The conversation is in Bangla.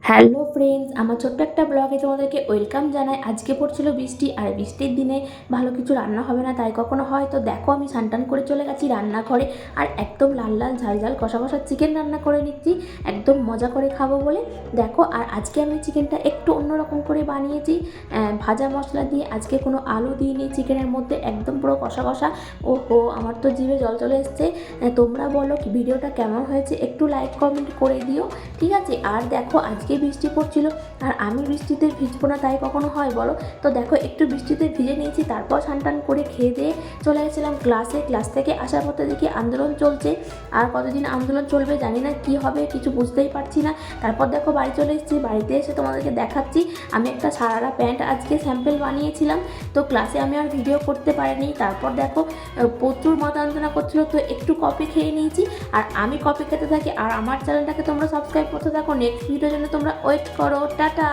হ্যালো ফ্রেন্ডস, আমার ছোট্ট একটা ব্লগে তোমাদেরকে ওয়েলকাম জানাই। আজকে পড়ছিল বৃষ্টি, আর বৃষ্টির দিনে ভালো কিছু রান্না হবে না তাই কখনো হয়। তো দেখো, আমি স্নান করে চলে গেছি রান্নাঘরে, আর একদম লাল লাল ঝাল ঝাল কষা কষা চিকেন রান্না করে নিচ্ছি, একদম মজা করে খাবো বলে। দেখো, আর আজকে আমি চিকেনটা একটু অন্যরকম করে বানিয়েছি, ভাজা মশলা দিয়ে। আজকে কোনো আলু দিইনি চিকেনের মধ্যে, একদম পুরো কষা কষা। ওহো, আমার তো জিভে জল চলে এসছে। তোমরা বলো কি ভিডিওটা কেমন হয়েছে, একটু লাইক কমেন্ট করে দিও, ঠিক আছে? আর দেখো, আজকে বৃষ্টি পড়ছিল, আর আমি বৃষ্টিতে ভিজবো না তাই কখনো হয় বলো? তো দেখো, একটু বৃষ্টিতে ভিজে নিয়েছি, তারপর স্নান করে খেয়ে দিয়ে চলে গেছিলাম ক্লাসে। ক্লাস থেকে আসার পথে দেখি আন্দোলন চলছে, আর কতদিন আন্দোলন চলবে জানি না, কি হবে কিছু বুঝতেই পারছি না। তারপর দেখো, বাড়ি চলে এসেছি। বাড়িতে এসে তোমাদেরকে দেখাচ্ছি, আমি একটা সারারা প্যান্ট আজকে স্যাম্পল বানিয়েছিলাম। তো ক্লাসে আমি আর ভিডিও করতে পারিনি। তারপর দেখো, প্রচুর মাথা যন্ত্রণা করছিলো, তো একটু কফি খেয়ে নিয়েছি। আর আমি কফি খেতে থাকি, আর আমার চ্যানেলটাকে তোমরা সাবস্ক্রাইব করতে থাকো। নেক্সট ভিডিওর জন্য তোমরা ওয়েট করো। টাটা।